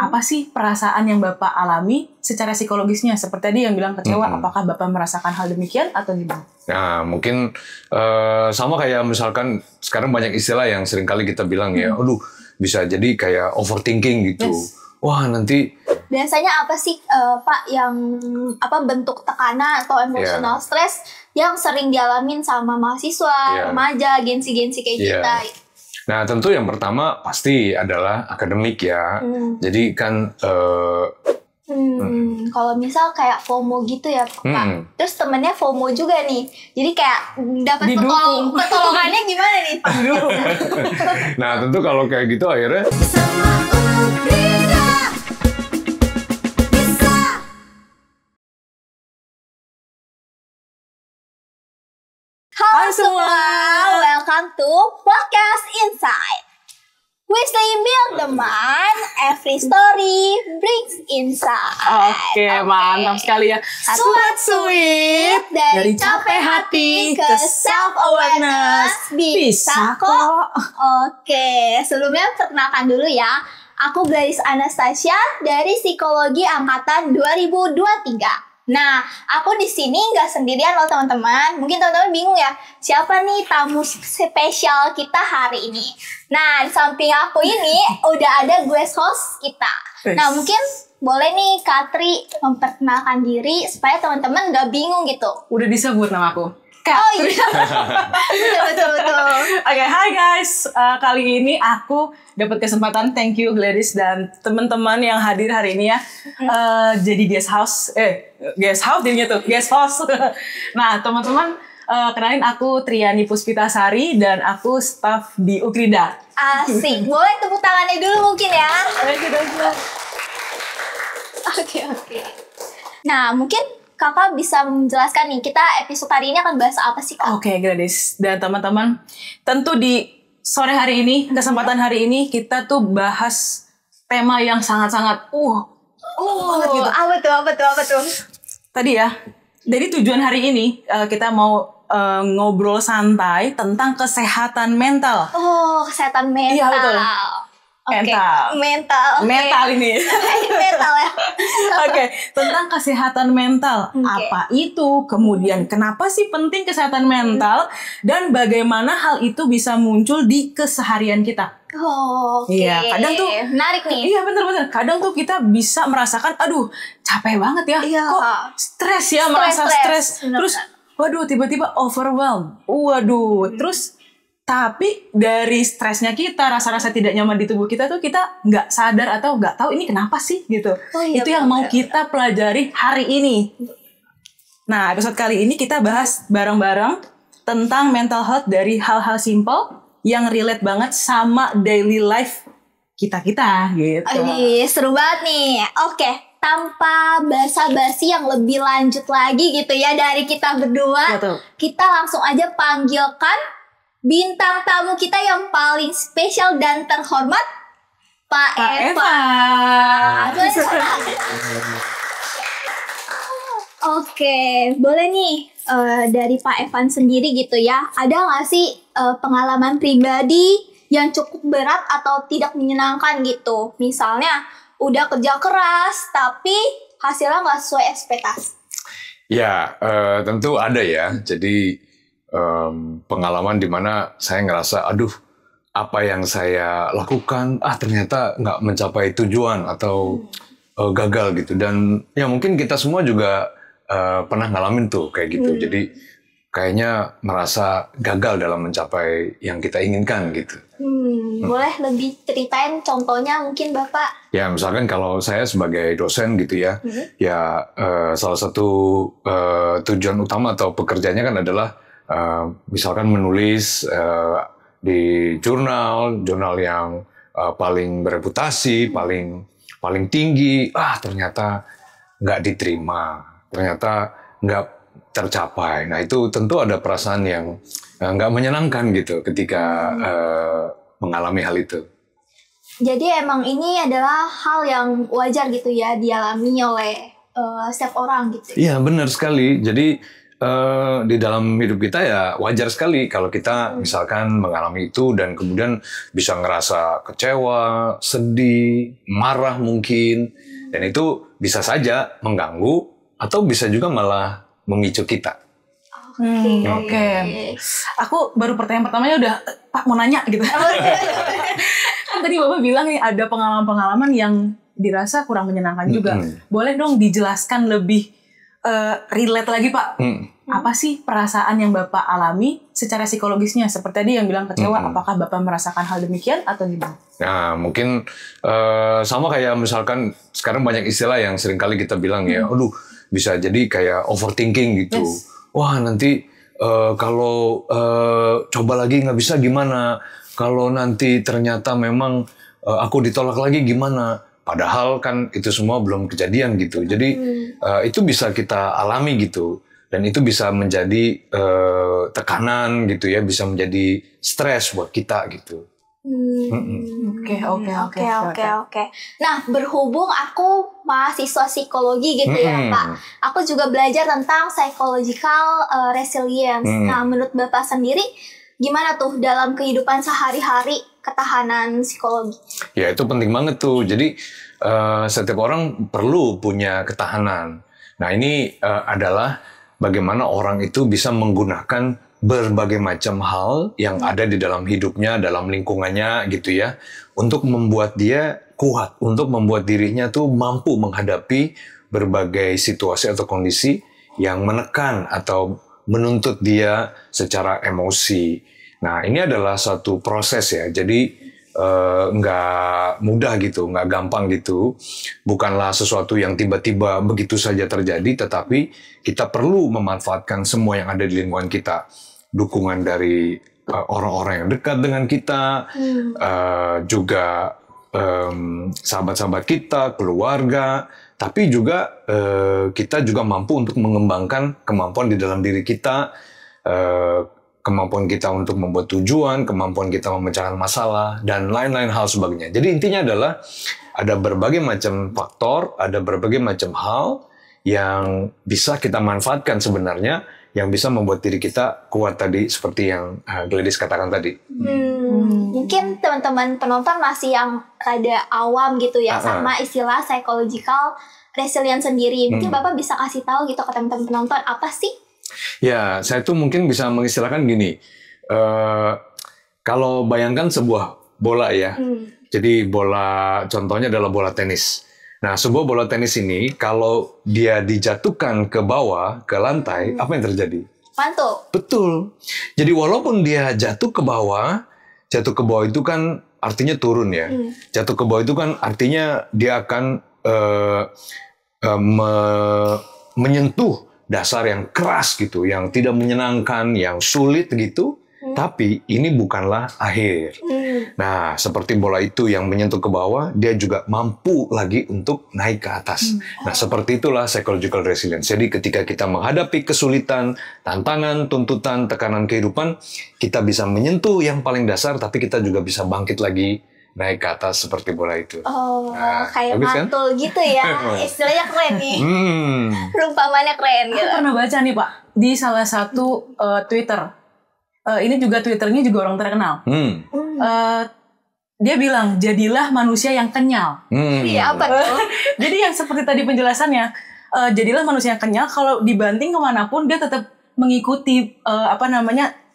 apa sih perasaan yang Bapak alami secara psikologisnya? Seperti tadi yang bilang kecewa, apakah Bapak merasakan hal demikian atau gimana? Nah, mungkin sama kayak misalkan sekarang banyak istilah yang seringkali kita bilang ya, aduh bisa jadi kayak overthinking gitu. Yes. Wah, nanti biasanya apa sih Pak yang bentuk tekanan atau emosional stres yang sering dialamin sama mahasiswa, remaja, gensi-gensi kayak kita? Nah, tentu yang pertama pasti adalah akademik ya. Jadi kan kalau misal kayak FOMO gitu ya Pak, terus temennya FOMO juga nih, jadi kayak dapat pertolongannya gimana nih? Nah, tentu kalau kayak gitu akhirnya Halo semua, welcome to Podcast Insight. We say build the mind, every story brings insight. Oke, mantap sekali ya. Sobat Sweet, dari capek hati ke self-awareness, bisa kok. Oke, sebelumnya perkenalkan dulu ya. Aku Gladys Anastasia dari Psikologi Angkatan 2023. Nah, aku di sini nggak sendirian loh teman-teman. Mungkin teman-teman bingung ya, siapa nih tamu spesial kita hari ini? Nah, di samping aku ini udah ada guest host kita. Nah, mungkin boleh nih Katri memperkenalkan diri supaya teman-teman nggak bingung gitu. Udah disebut nama aku. Oh iya, betul. Oke, hai guys. Kali ini aku dapat kesempatan, thank you Gladys dan teman-teman yang hadir hari ini ya. Jadi guest host jadinya tuh, guest host. Nah, teman-teman, kenalin aku Triani Puspitasari dan aku staff di Ukrida. Asik, boleh tepuk tangannya dulu mungkin ya. Oke. Nah, mungkin Kakak bisa menjelaskan nih, kita episode hari ini akan bahas apa sih Kak? Oke, Gladys dan teman-teman, tentu di sore hari ini, kesempatan hari ini kita tuh bahas tema yang sangat-sanget banget gitu. Apa tuh? Tadi ya, jadi tujuan hari ini kita mau ngobrol santai tentang kesehatan mental. Oh, kesehatan mental. Iya, betul. Mental ini. Mental ya. Oke, tentang kesehatan mental. Apa itu? Kemudian kenapa sih penting kesehatan mental dan bagaimana hal itu bisa muncul di keseharian kita? Oke. Iya, kadang tuh menarik nih. Iya, bener. Kadang tuh kita bisa merasakan, aduh, capek banget ya. Iya. Kok stres ya, merasa stres. Terus, waduh, tiba-tiba overwhelmed. Waduh, terus tapi dari stresnya kita, rasa-rasa tidak nyaman di tubuh kita tuh kita nggak sadar atau nggak tahu ini kenapa sih gitu. Itu yang mau kita pelajari hari ini. Nah, episode kali ini kita bahas bareng-bareng tentang mental health dari hal-hal simple yang relate banget sama daily life kita-kita gitu. Seru banget nih. Oke, tanpa basa-basi yang lebih lanjut lagi gitu ya dari kita berdua. Betul. Kita langsung aja panggilkan bintang tamu kita yang paling spesial dan terhormat, Pak Eva. Oke, boleh nih dari Pak Evan sendiri gitu ya. Ada nggak sih pengalaman pribadi yang cukup berat atau tidak menyenangkan gitu? Misalnya udah kerja keras tapi hasilnya nggak sesuai ekspektasi. ya tentu ada ya. Jadi pengalaman di mana saya ngerasa, aduh, apa yang saya lakukan, ternyata nggak mencapai tujuan atau gagal gitu. Dan ya mungkin kita semua juga pernah ngalamin tuh kayak gitu. Jadi kayaknya merasa gagal dalam mencapai yang kita inginkan gitu. Boleh lebih ceritain contohnya mungkin Bapak? Ya misalkan kalau saya sebagai dosen gitu ya, ya salah satu tujuan utama atau pekerjaannya kan adalah misalkan menulis di jurnal yang paling bereputasi, paling tinggi, ternyata nggak diterima, ternyata nggak tercapai. Nah itu tentu ada perasaan yang nggak menyenangkan gitu ketika mengalami hal itu. Jadi emang ini adalah hal yang wajar gitu ya dialami oleh setiap orang gitu. Iya benar sekali. Jadi di dalam hidup kita ya wajar sekali kalau kita misalkan mengalami itu dan kemudian bisa ngerasa kecewa, sedih, marah mungkin, dan itu bisa saja mengganggu atau bisa juga malah memicu kita. Oke. Aku baru pertanyaan pertamanya udah, Pak mau nanya gitu. Kan tadi Bapak bilang nih ada pengalaman-pengalaman yang dirasa kurang menyenangkan juga. Boleh dong dijelaskan lebih relate lagi Pak. Apa sih perasaan yang Bapak alami secara psikologisnya? Seperti tadi yang bilang kecewa, apakah Bapak merasakan hal demikian atau gimana? Nah mungkin sama kayak misalkan sekarang banyak istilah yang seringkali kita bilang ya, aduh bisa jadi kayak overthinking gitu. Wah nanti kalau coba lagi nggak bisa gimana? Kalau nanti ternyata memang aku ditolak lagi gimana? Padahal kan itu semua belum kejadian gitu. Jadi itu bisa kita alami gitu. Dan itu bisa menjadi tekanan gitu ya. Bisa menjadi stres buat kita gitu. Oke. Nah, berhubung aku mahasiswa psikologi gitu ya, Pak. Aku juga belajar tentang psychological resilience. Nah, menurut Bapak sendiri, gimana tuh dalam kehidupan sehari-hari ketahanan psikologi? Ya, itu penting banget tuh. Jadi, setiap orang perlu punya ketahanan. Nah, ini adalah bagaimana orang itu bisa menggunakan berbagai macam hal yang ada di dalam hidupnya, dalam lingkungannya gitu ya, untuk membuat dia kuat, untuk membuat dirinya tuh mampu menghadapi berbagai situasi atau kondisi yang menekan atau menuntut dia secara emosi. Nah, ini adalah satu proses ya, jadi nggak mudah gitu, nggak gampang gitu. Bukanlah sesuatu yang tiba-tiba begitu saja terjadi, tetapi kita perlu memanfaatkan semua yang ada di lingkungan kita. Dukungan dari orang-orang yang dekat dengan kita, juga sahabat-sahabat kita, keluarga, tapi juga kita juga mampu untuk mengembangkan kemampuan di dalam diri kita, kemampuan kita untuk membuat tujuan, kemampuan kita memecahkan masalah, dan lain-lain hal sebagainya. Jadi intinya adalah ada berbagai macam faktor, ada berbagai macam hal yang bisa kita manfaatkan sebenarnya, yang bisa membuat diri kita kuat tadi, seperti yang Gladys katakan tadi. Mungkin teman-teman penonton masih yang rada awam gitu ya, sama istilah psychological resilience sendiri. Mungkin Bapak bisa kasih tahu gitu ke teman-teman penonton, apa sih? Ya, saya tuh mungkin bisa mengistilahkan gini. Kalau bayangkan sebuah bola ya. Jadi bola, contohnya adalah bola tenis. Nah, sebuah bola tenis ini kalau dia dijatuhkan ke bawah, ke lantai, apa yang terjadi? Mantul. Betul. Jadi walaupun dia jatuh ke bawah itu kan artinya turun ya. Jatuh ke bawah itu kan artinya dia akan menyentuh dasar yang keras gitu, yang tidak menyenangkan, yang sulit gitu. Tapi ini bukanlah akhir. Nah, seperti bola itu yang menyentuh ke bawah, dia juga mampu lagi untuk naik ke atas. Nah, seperti itulah psychological resilience. Jadi ketika kita menghadapi kesulitan, tantangan, tuntutan, tekanan kehidupan, kita bisa menyentuh yang paling dasar, tapi kita juga bisa bangkit lagi, naik ke atas seperti bola itu. Kayak mantul kan? Gitu ya. Istilahnya keren nih. Perumpamannya keren gitu. Aku pernah baca nih Pak, di salah satu Twitter. Ini juga Twitternya juga orang terkenal. Dia bilang, jadilah manusia yang kenyal. Iya, apa tuh? Jadi yang seperti tadi penjelasannya, jadilah manusia yang kenyal, kalau dibanting kemanapun dia tetap mengikuti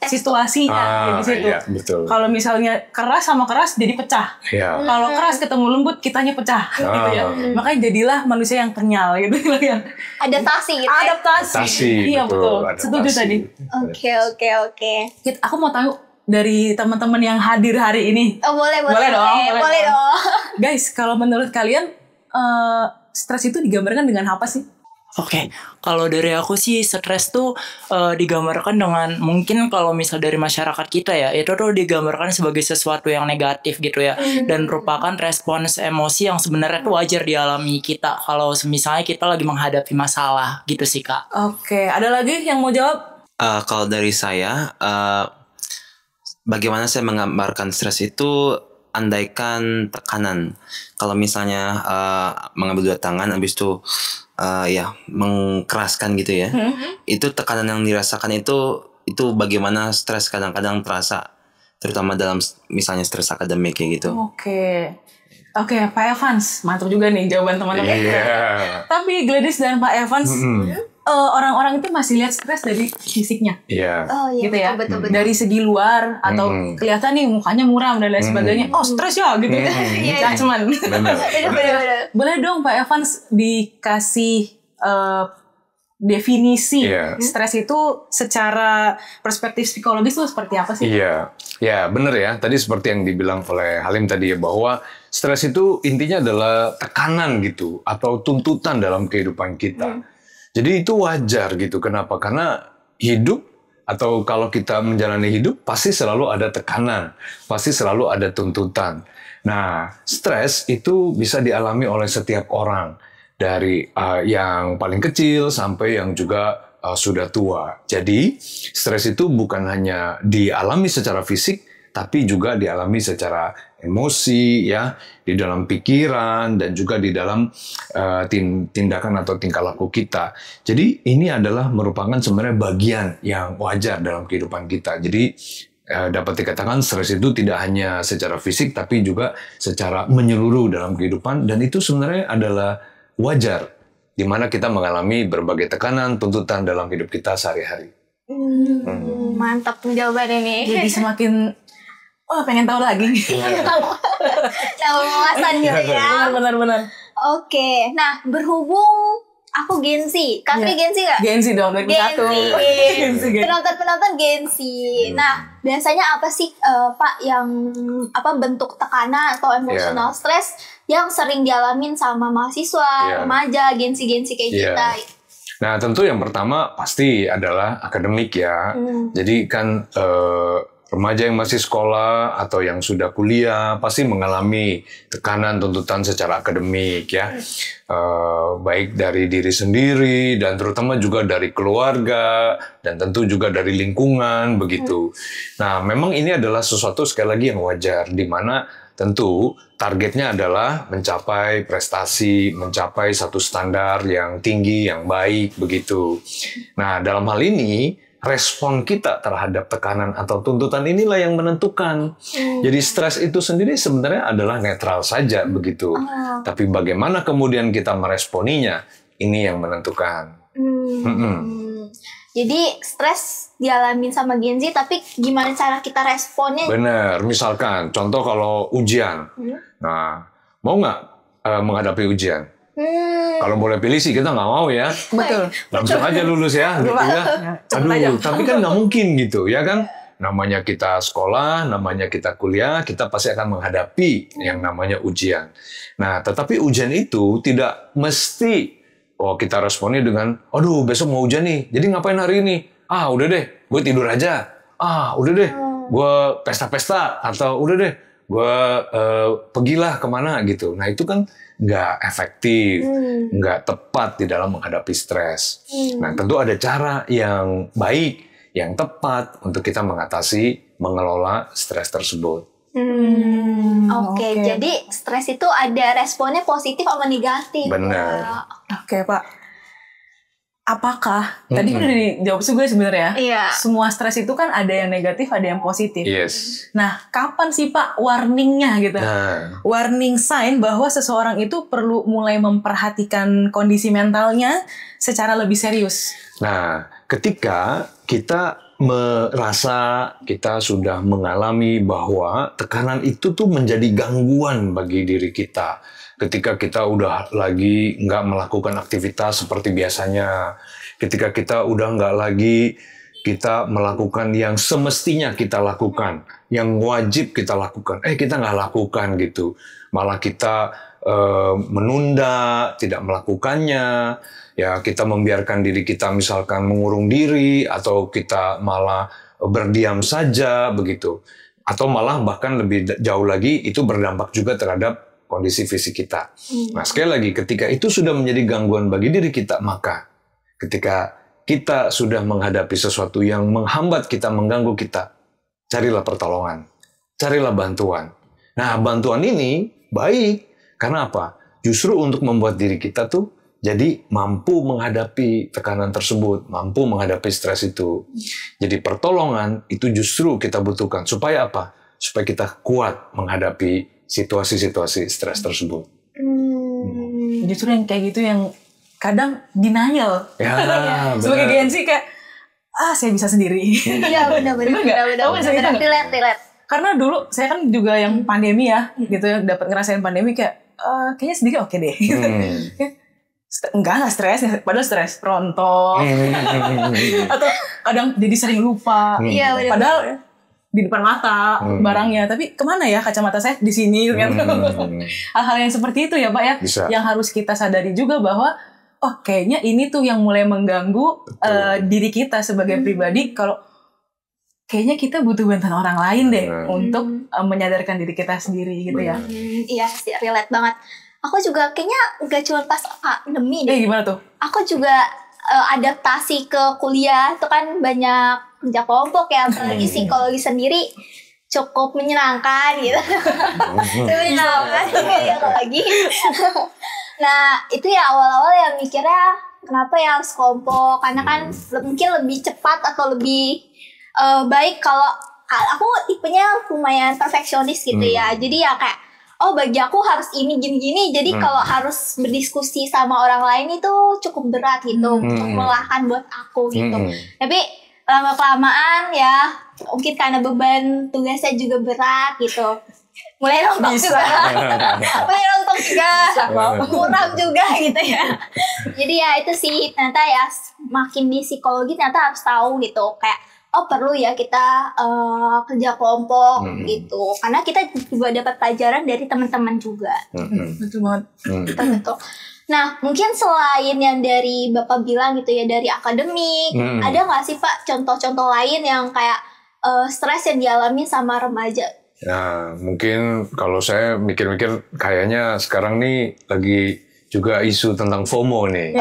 situasinya di situ. Iya, betul. Kalau misalnya keras sama keras jadi pecah. Iya. Kalau keras ketemu lembut kitanya pecah gitu ya. Makanya jadilah manusia yang kenyal gitu ya. Adaptasi gitu. Adaptasi. Iya betul. Setuju tadi. Oke. Aku mau tahu dari teman-teman yang hadir hari ini. Boleh dong. Guys, kalau menurut kalian stres itu digambarkan dengan apa sih? Oke, kalau dari aku sih stres tuh digambarkan dengan, mungkin kalau misal dari masyarakat kita ya, itu tuh digambarkan sebagai sesuatu yang negatif gitu ya, dan merupakan respons emosi yang sebenarnya tuh wajar dialami kita kalau misalnya kita lagi menghadapi masalah gitu sih Kak. Oke, ada lagi yang mau jawab? Kalau dari saya, bagaimana saya menggambarkan stres itu, andaikan tekanan. Kalau misalnya mengambil dua tangan, habis itu ya mengkeraskan gitu ya. Itu tekanan yang dirasakan itu bagaimana stres kadang-kadang terasa, terutama dalam misalnya stres akademik kayak gitu. Oke, Pak Evans, mantap juga nih jawaban teman-teman. Tapi Gladys dan Pak Evans, orang-orang itu masih lihat stres dari fisiknya. Gitu ya. Betul. Dari segi luar atau kelihatan nih mukanya muram dan lain sebagainya. Oh, stres ya gitu. Cuman. Bener. Boleh dong Pak Evans dikasih definisi stres itu secara perspektif psikologis itu seperti apa sih? Ya benar ya. Tadi seperti yang dibilang oleh Halim tadi ya, bahwa stres itu intinya adalah tekanan gitu atau tuntutan dalam kehidupan kita. Jadi itu wajar gitu. Kenapa? Karena hidup atau kalau kita menjalani hidup pasti selalu ada tekanan, pasti selalu ada tuntutan. Nah, stres itu bisa dialami oleh setiap orang. Dari yang paling kecil sampai yang juga sudah tua. Jadi stres itu bukan hanya dialami secara fisik, tapi juga dialami secara emosi, ya, di dalam pikiran dan juga di dalam tindakan atau tingkah laku kita. Jadi ini adalah merupakan sebenarnya bagian yang wajar dalam kehidupan kita. Jadi dapat dikatakan stres itu tidak hanya secara fisik, tapi juga secara menyeluruh dalam kehidupan, dan itu sebenarnya adalah wajar, di mana kita mengalami berbagai tekanan, tuntutan dalam hidup kita sehari-hari. Mantap jawaban ini. Jadi semakin pengen tahu lagi. Tahu wawasan gitu ya. Benar. Oke, nah berhubung aku Gensi, tapi Gensi nggak? Gensi dong, 2001. Gensi. Penonton Gensi. Nah, biasanya apa sih Pak yang bentuk tekanan atau emosional stres yang sering dialamin sama mahasiswa, remaja, Gensi kayak kita? Nah, tentu yang pertama pasti adalah akademik ya. Jadi kan remaja yang masih sekolah atau yang sudah kuliah pasti mengalami tekanan tuntutan secara akademik ya, baik dari diri sendiri dan terutama juga dari keluarga dan tentu juga dari lingkungan begitu. Nah, memang ini adalah sesuatu sekali lagi yang wajar, di mana tentu targetnya adalah mencapai prestasi, mencapai satu standar yang tinggi, yang baik begitu. Nah, dalam hal ini respon kita terhadap tekanan atau tuntutan inilah yang menentukan. Jadi stres itu sendiri sebenarnya adalah netral saja begitu. Tapi bagaimana kemudian kita meresponinya, ini yang menentukan. Jadi stres dialamin sama Genzi, tapi gimana cara kita responnya? Benar, misalkan contoh kalau ujian. Nah, mau nggak menghadapi ujian? Kalau boleh pilih sih kita nggak mau ya. Betul. Langsung aja lulus ya, gitu ya. Aduh, tapi kan nggak mungkin gitu, ya kan? Namanya kita sekolah, namanya kita kuliah, kita pasti akan menghadapi yang namanya ujian. Nah, tetapi ujian itu tidak mesti kita responnya dengan, aduh besok mau ujian nih, jadi ngapain hari ini? Udah deh, gue tidur aja. Udah deh, gue pesta-pesta. Atau udah deh, gue pergilah kemana gitu. Nah, itu kan nggak efektif, nggak tepat di dalam menghadapi stres. Nah, tentu ada cara yang baik, yang tepat untuk kita mengelola stres tersebut. Oke, jadi stres itu ada responnya positif sama negatif. Benar. Oke, Pak. Apakah tadi kan udah dijawab juga sebenarnya? Semua stres itu kan ada yang negatif, ada yang positif. Yes. Nah, kapan sih Pak warningnya gitu? Warning sign bahwa seseorang itu perlu mulai memperhatikan kondisi mentalnya secara lebih serius. Nah, ketika kita merasa kita sudah mengalami bahwa tekanan itu tuh menjadi gangguan bagi diri kita. Ketika kita udah lagi nggak melakukan aktivitas seperti biasanya, ketika kita udah nggak lagi kita melakukan yang semestinya kita lakukan, yang wajib kita lakukan, kita nggak lakukan gitu, malah kita menunda, tidak melakukannya, ya kita membiarkan diri kita misalkan mengurung diri, atau kita malah berdiam saja begitu, atau malah bahkan lebih jauh lagi itu berdampak juga terhadap kondisi fisik kita. Nah, sekali lagi, ketika itu sudah menjadi gangguan bagi diri kita, maka ketika kita sudah menghadapi sesuatu yang menghambat kita, mengganggu kita, carilah pertolongan, carilah bantuan. Nah, bantuan ini baik, karena apa? Justru untuk membuat diri kita tuh jadi mampu menghadapi tekanan tersebut, mampu menghadapi stres itu. Jadi pertolongan itu justru kita butuhkan. Supaya apa? Supaya kita kuat menghadapi situasi-situasi stres tersebut. Justru yang kayak gitu yang kadang denial. Ya, sebagai Gen Z kayak, saya bisa sendiri. Iya benar-benar. Relate. Karena dulu saya kan juga yang pandemi ya, gitu ya, dapat ngerasain pandemi kayak, kayaknya sendiri oke deh. Enggak stres, padahal stres rontok atau kadang jadi sering lupa. Iya, padahal di depan mata barangnya, tapi kemana ya kacamata saya di sini kan? Hal-hal yang seperti itu ya Pak ya, Bisa. yang harus kita sadari juga bahwa kayaknya ini tuh yang mulai mengganggu diri kita sebagai pribadi. Kalau kayaknya kita butuh bantuan orang lain deh untuk menyadarkan diri kita sendiri gitu ya. Iya sih, relate banget. Aku juga kayaknya gak cuma pas pandemi deh. Gimana tuh? Aku juga adaptasi ke kuliah itu kan banyak kerja kelompok ya, apalagi psikologi sendiri cukup menyenangkan gitu. Menyenangkan ya lagi. Nah itu ya awal-awal ya mikirnya kenapa ya harus kelompok, karena kan mungkin lebih cepat atau lebih baik kalau aku tipenya lumayan perfeksionis gitu ya. Jadi ya kayak bagi aku harus ini gini-gini. Jadi kalau harus berdiskusi sama orang lain itu cukup berat gitu, cukup melelahkan buat aku gitu. Tapi lama-kelamaan ya mungkin karena beban tugasnya juga berat gitu. Mulai rontok juga. Muram juga gitu ya. Jadi ya itu sih ternyata ya makin di psikologi ternyata harus tahu gitu kayak perlu ya kita kerja kelompok gitu, karena kita juga dapat pelajaran dari teman-teman juga. Betul banget. Betul. Nah mungkin selain yang dari Bapak bilang gitu ya dari akademik, ada nggak sih Pak contoh-contoh lain yang kayak stres yang dialami sama remaja? Nah, mungkin kalau saya mikir-mikir kayaknya sekarang nih lagi juga isu tentang FOMO nih.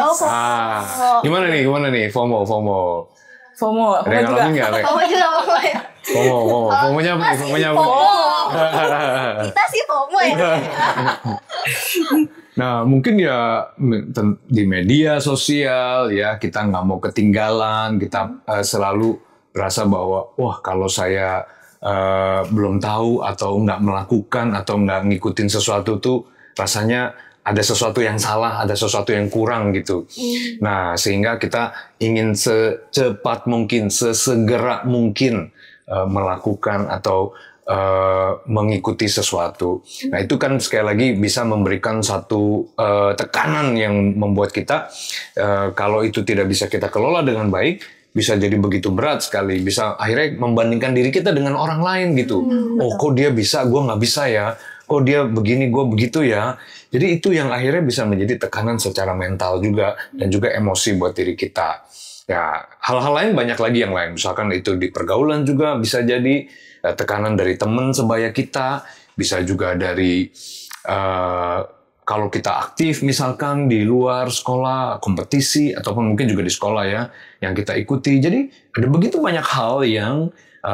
Gimana nih FOMO? FOMO Ada yang ngalamin nggak? FOMO-nya apa? Kita sih FOMO ya. Nah, mungkin ya di media sosial ya kita nggak mau ketinggalan, kita selalu berasa bahwa wah kalau saya belum tahu atau nggak melakukan atau nggak ngikutin sesuatu tuh rasanya ada sesuatu yang salah, ada sesuatu yang kurang gitu. Nah, sehingga kita ingin secepat mungkin, sesegera mungkin melakukan atau mengikuti sesuatu. Nah, itu kan sekali lagi bisa memberikan satu tekanan yang membuat kita kalau itu tidak bisa kita kelola dengan baik, bisa jadi begitu berat sekali. Bisa akhirnya membandingkan diri kita dengan orang lain gitu. Kok dia bisa, gue nggak bisa ya. Kok dia begini, gue begitu ya. Jadi itu yang akhirnya bisa menjadi tekanan secara mental juga dan juga emosi buat diri kita. Ya, hal-hal lain banyak lagi yang lain. Misalkan itu di pergaulan juga bisa jadi tekanan dari teman sebaya kita, bisa juga dari kalau kita aktif misalkan di luar sekolah, kompetisi ataupun mungkin juga di sekolah ya yang kita ikuti. Jadi ada begitu banyak hal yang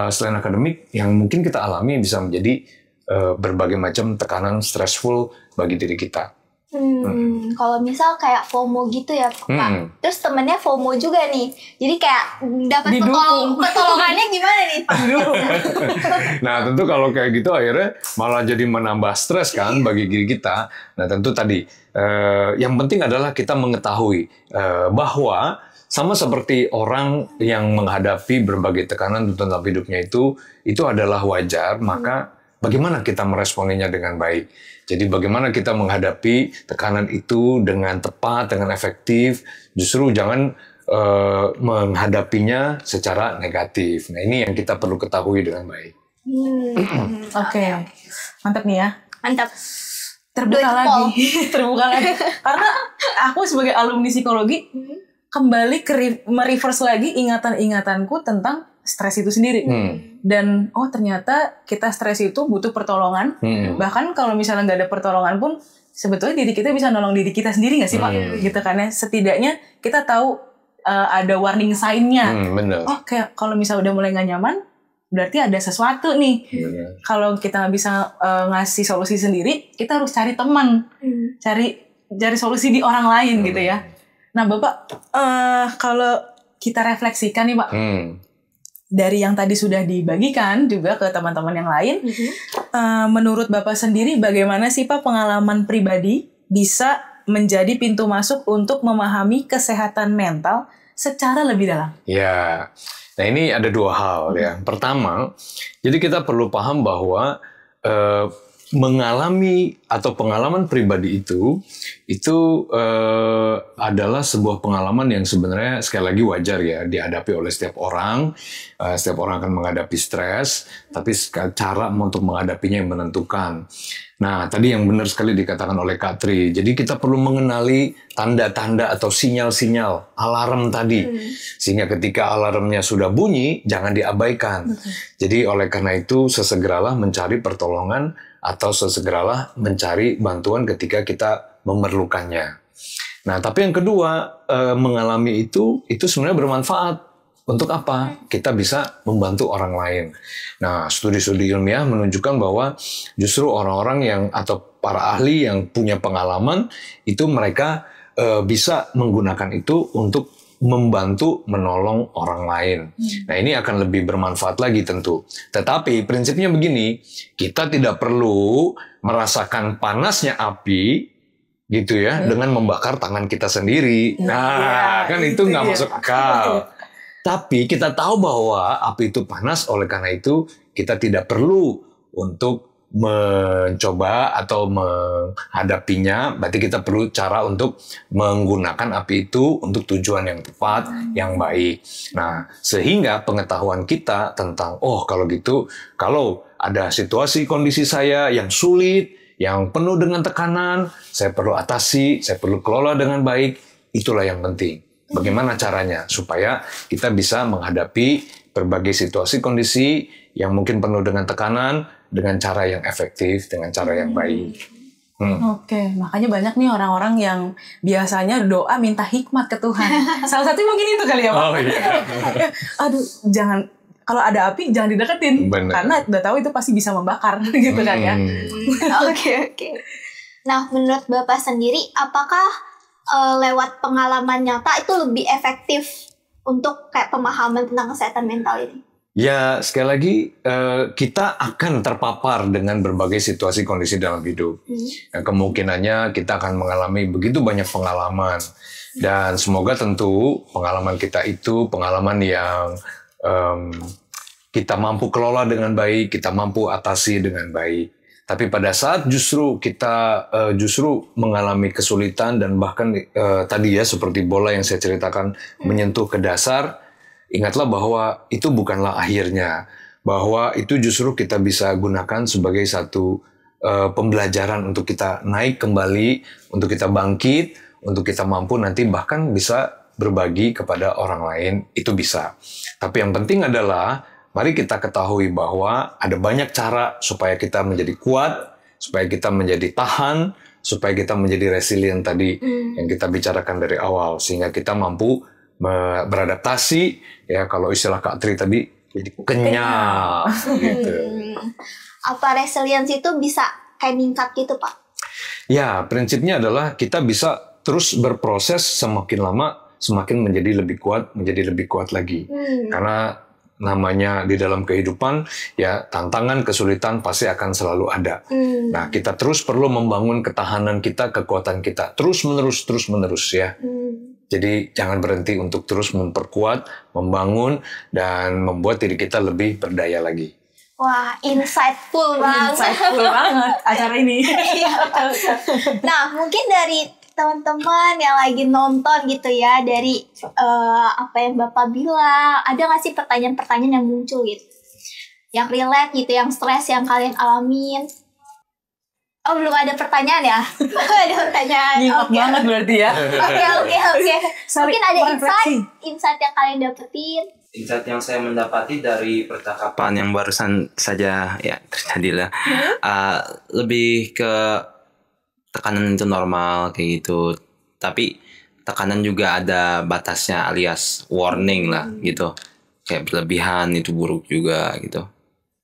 selain akademik yang mungkin kita alami bisa menjadi berbagai macam tekanan stressful bagi diri kita. Kalau misal kayak FOMO gitu ya Pak, terus temennya FOMO juga nih, jadi kayak dapat pertolongannya gimana nih? Nah tentu kalau kayak gitu akhirnya malah jadi menambah stres kan bagi diri kita. Nah tentu tadi yang penting adalah kita mengetahui bahwa sama seperti orang yang menghadapi berbagai tekanan dalam hidupnya itu adalah wajar, maka bagaimana kita meresponinya dengan baik. Jadi bagaimana kita menghadapi tekanan itu dengan tepat, dengan efektif. Justru jangan menghadapinya secara negatif. Nah ini yang kita perlu ketahui dengan baik. Oke. Mantap nih ya. Mantap. Terbuka lagi. Karena aku sebagai alumni psikologi kembali mereverse lagi ingatan-ingatanku tentang stres itu sendiri. Dan ternyata kita stres itu butuh pertolongan. Bahkan kalau misalnya nggak ada pertolongan pun sebetulnya diri kita bisa nolong diri kita sendiri nggak sih Pak? Gitu kan ya. Setidaknya kita tahu ada warning sign-nya. Kayak kalau misalnya udah mulai nggak nyaman, berarti ada sesuatu nih. Kalau kita nggak bisa ngasih solusi sendiri, kita harus cari teman, cari cari solusi di orang lain gitu ya. Nah Bapak, kalau kita refleksikan nih Pak, dari yang tadi sudah dibagikan juga ke teman-teman yang lain, menurut Bapak sendiri bagaimana sih Pak pengalaman pribadi bisa menjadi pintu masuk untuk memahami kesehatan mental secara lebih dalam? Ya, nah ini ada dua hal ya. Pertama, jadi kita perlu paham bahwa mengalami atau pengalaman pribadi itu adalah sebuah pengalaman yang sebenarnya sekali lagi wajar ya dihadapi oleh setiap orang. Setiap orang akan menghadapi stres, tapi cara untuk menghadapinya yang menentukan. Nah, tadi yang benar sekali dikatakan oleh Kak Tri. Jadi kita perlu mengenali tanda-tanda atau sinyal-sinyal alarm tadi. Sehingga ketika alarmnya sudah bunyi, jangan diabaikan. Jadi oleh karena itu sesegeralah mencari pertolongan atau sesegeralah mencari bantuan ketika kita memerlukannya. Nah, tapi yang kedua, mengalami itu sebenarnya bermanfaat. Untuk apa? Kita bisa membantu orang lain. Nah, studi-studi ilmiah menunjukkan bahwa justru orang-orang yang atau para ahli yang punya pengalaman itu mereka bisa menggunakan itu untuk membantu menolong orang lain. Nah, ini akan lebih bermanfaat lagi tentu. Tetapi prinsipnya begini, kita tidak perlu merasakan panasnya api gitu ya dengan membakar tangan kita sendiri. Nah, kan itu nggak masuk akal. Tapi kita tahu bahwa api itu panas, oleh karena itu kita tidak perlu untuk mencoba atau menghadapinya. Berarti kita perlu cara untuk menggunakan api itu untuk tujuan yang tepat, yang baik. Nah, sehingga pengetahuan kita tentang, oh kalau gitu, kalau ada situasi kondisi saya yang sulit, yang penuh dengan tekanan, saya perlu atasi, saya perlu kelola dengan baik, itulah yang penting. Bagaimana caranya supaya kita bisa menghadapi berbagai situasi kondisi yang mungkin penuh dengan tekanan dengan cara yang efektif, dengan cara yang baik. Oke, makanya banyak nih orang-orang yang biasanya doa minta hikmat ke Tuhan. Salah satunya mungkin itu kali ya Pak. Oh iya. Aduh, jangan, kalau ada api jangan dideketin. Bener. Karena udah tahu itu pasti bisa membakar gitu kan ya. Oke. Nah, menurut Bapak sendiri, apakah lewat pengalaman nyata itu lebih efektif untuk kayak pemahaman tentang kesehatan mental ini? Ya, sekali lagi kita akan terpapar dengan berbagai situasi kondisi dalam hidup. Nah, kemungkinannya kita akan mengalami begitu banyak pengalaman. Dan semoga tentu pengalaman kita itu pengalaman yang kita mampu kelola dengan baik, kita mampu atasi dengan baik. Tapi pada saat justru kita mengalami kesulitan dan bahkan tadi ya seperti bola yang saya ceritakan menyentuh ke dasar, ingatlah bahwa itu bukanlah akhirnya. Bahwa itu justru kita bisa gunakan sebagai satu pembelajaran untuk kita naik kembali, untuk kita bangkit, untuk kita mampu nanti bahkan bisa berbagi kepada orang lain, itu bisa. Tapi yang penting adalah mari kita ketahui bahwa ada banyak cara supaya kita menjadi kuat, supaya kita menjadi tahan, supaya kita menjadi resilient tadi yang kita bicarakan dari awal. Sehingga kita mampu beradaptasi, ya kalau istilah Kak Tri tadi, jadi kenyal. Gitu. Apa resilience itu bisa kayak meningkat gitu Pak? Ya, prinsipnya adalah kita bisa terus berproses semakin lama, semakin menjadi lebih kuat lagi. Karena namanya di dalam kehidupan ya tantangan, kesulitan pasti akan selalu ada. Nah, kita terus perlu membangun ketahanan kita, kekuatan kita terus menerus ya. Jadi jangan berhenti untuk terus memperkuat, membangun dan membuat diri kita lebih berdaya lagi. Wah, insightful banget acara ini. Nah, mungkin dari teman-teman yang lagi nonton gitu ya, dari apa yang Bapak bilang, ada nggak sih pertanyaan-pertanyaan yang muncul gitu, yang relate gitu, yang stres yang kalian alamin? Oh, belum ada pertanyaan ya? Ada pertanyaan. Nyimak banget berarti ya. Oke. Mungkin ada insight yang kalian dapetin. Insight yang saya mendapati dari percakapan yang barusan saja ya terjadi lah, lebih ke tekanan itu normal kayak gitu, tapi tekanan juga ada batasnya alias warning lah gitu, kayak berlebihan itu buruk juga gitu.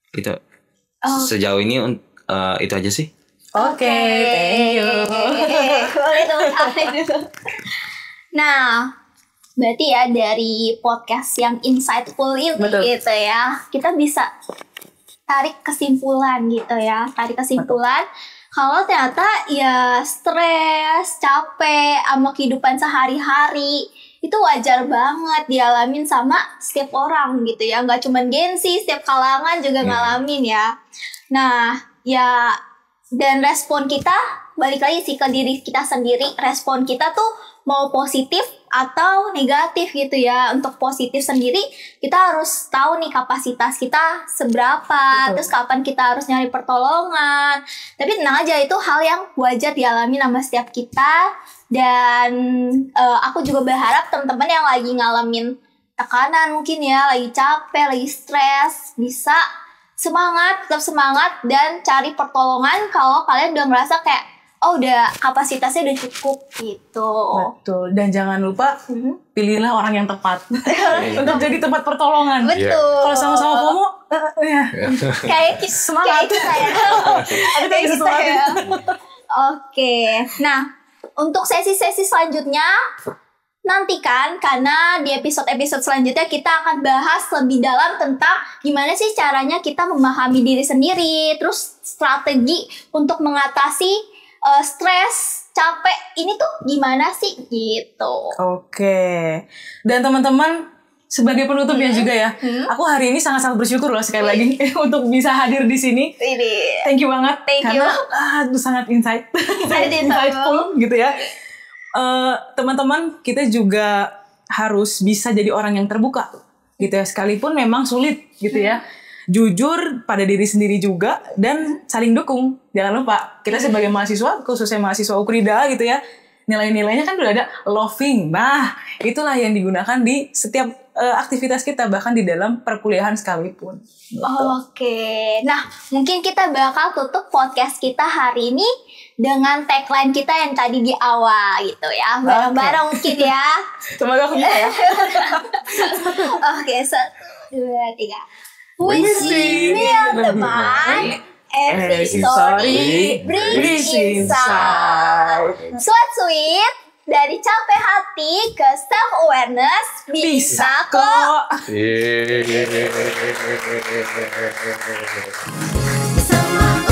Itu sejauh ini itu aja sih. Oke, thank you. Boleh tepuk tangan dulu. Nah, berarti ya dari podcast yang insightful ini Betul. gitu ya, kita bisa tarik kesimpulan gitu ya. Tarik kesimpulan kalau ternyata ya stres, capek sama kehidupan sehari-hari itu wajar banget dialamin sama setiap orang gitu ya. Nggak cuma Gen Z, setiap kalangan juga ngalamin ya. Nah, ya dan respon kita balik lagi sih ke diri kita sendiri. Respon kita tuh mau positif atau negatif gitu ya. Untuk positif sendiri kita harus tahu nih kapasitas kita seberapa. Terus kapan kita harus nyari pertolongan. Tapi tenang aja, itu hal yang wajar dialami sama setiap kita. Dan aku juga berharap teman-teman yang lagi ngalamin tekanan mungkin ya, lagi capek, lagi stres, bisa semangat, tetap semangat dan cari pertolongan kalau kalian udah merasa kayak oh udah kapasitasnya udah cukup gitu. Betul. Dan jangan lupa pilihlah orang yang tepat untuk jadi tempat pertolongan. Betul. Kalau sama-sama FOMO, kayak semangat. kita ya. Ada kayak gitu ya. Oke. Nah, untuk sesi-sesi selanjutnya nantikan, karena di episode-episode selanjutnya kita akan bahas lebih dalam tentang gimana sih caranya kita memahami diri sendiri, terus strategi untuk mengatasi stres, capek ini tuh gimana sih gitu. Oke. Dan teman-teman, sebagai penutupnya juga ya, aku hari ini sangat-sangat bersyukur loh sekali lagi untuk bisa hadir di sini. Ini. Thank you banget. Thank you. Karena sangat insightful gitu ya. Teman-teman, kita juga harus bisa jadi orang yang terbuka gitu ya, sekalipun memang sulit gitu ya. Jujur pada diri sendiri juga dan saling dukung. Jangan lupa, kita sebagai mahasiswa, khususnya mahasiswa Ukrida gitu ya, nilai-nilainya kan udah ada loving. Nah, itulah yang digunakan di setiap aktivitas kita, bahkan di dalam perkuliahan sekalipun. Gitu. Oke. Nah, mungkin kita bakal tutup podcast kita hari ini dengan tagline kita yang tadi di awal gitu ya. Bareng-bareng mungkin ya. Semoga aku bisa ya. Oke, 1, 2, 3. Puisi teman, every story brings insight. Sweet dari capek hati ke self awareness bisa kok. Yeay. Sama